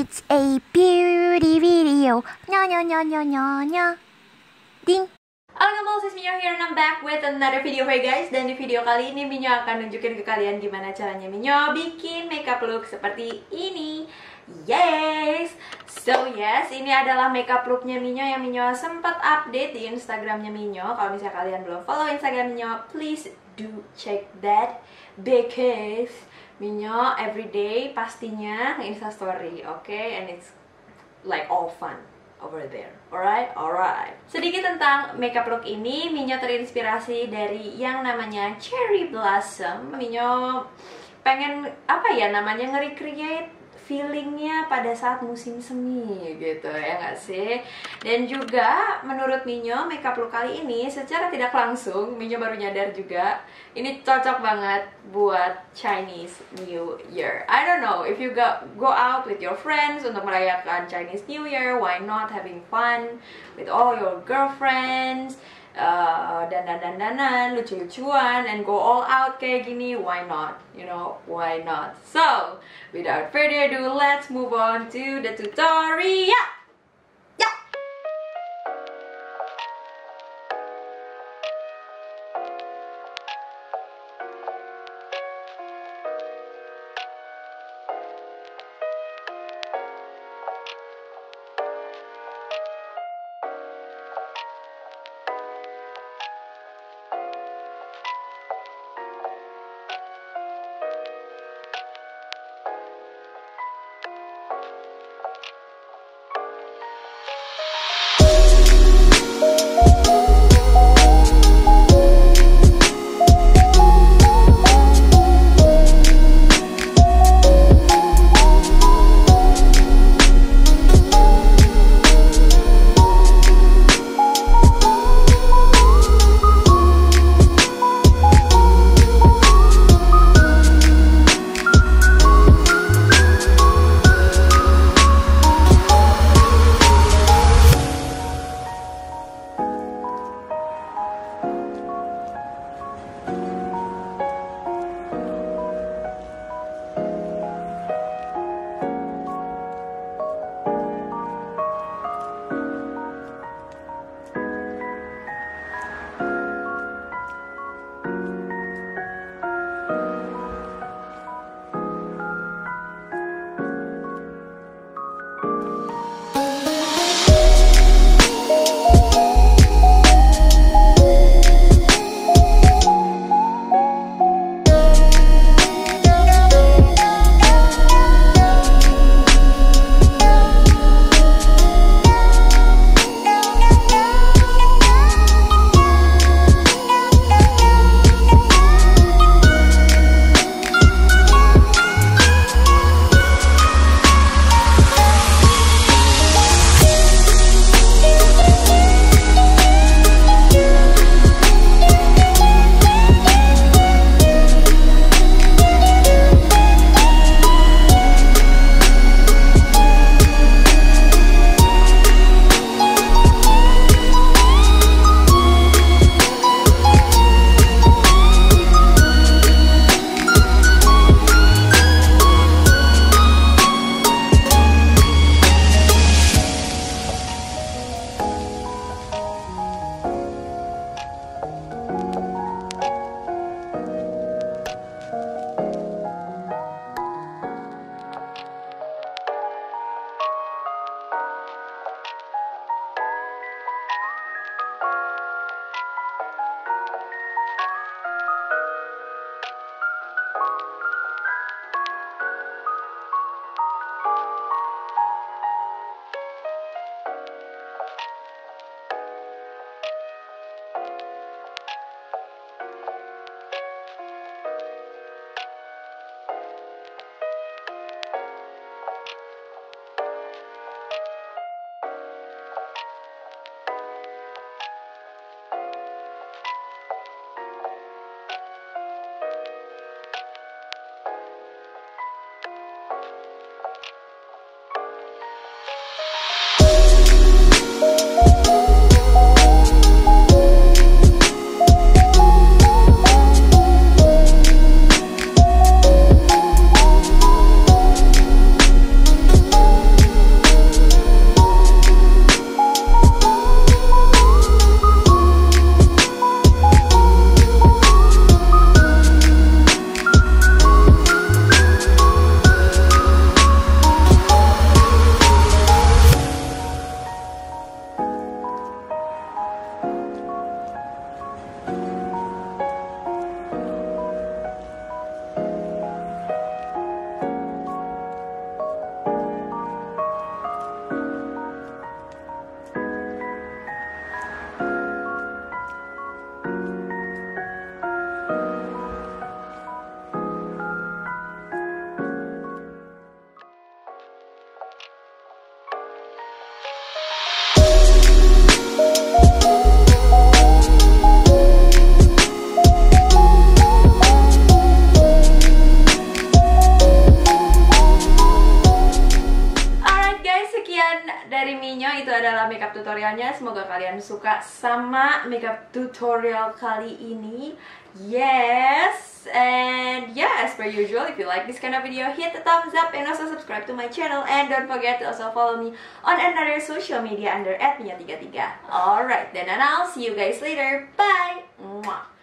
It's a beauty video. Nya nya nya nya nya nya. Ding. Halo guys, it's Minyo here and I'm back with another video for you guys. Dan di video kali ini Minyo akan nunjukin ke kalian gimana caranya Minyo bikin makeup look seperti ini. Yes! So yes, ini adalah makeup looknya Minyo yang Minyo sempat update di Instagramnya Minyo. Kalau misalnya kalian belum follow Instagram Minyo, please do check that, because Minyo everyday pastinya Instastory, okay? And it's like all fun over there, alright? Sedikit tentang makeup look ini, Minyo terinspirasi dari yang namanya Cherry Blossom. Minyo pengen apa ya namanya, nge-recreate feelingnya pada saat musim semi gitu ya nggak sih? Dan juga menurut Minyo makeup look kali ini secara tidak langsung Minyo baru nyadar juga ini cocok banget buat Chinese New Year. I don't know, if you go out with your friends untuk merayakan Chinese New Year, why not having fun with all your girlfriends, dandan-dandanan, lucu-lucuan, and go all out kayak gini, why not? You know, why not? So, without further ado, let's move on to the tutorial! makeup tutorialnya. Semoga kalian suka sama makeup tutorial kali ini. Yes, and yeah, as per usual, if you like this kind of video, hit the thumbs up and also subscribe to my channel, and don't forget to also follow me on another social media under @mia33. Alright, then and I'll see you guys later. Bye. Mwah.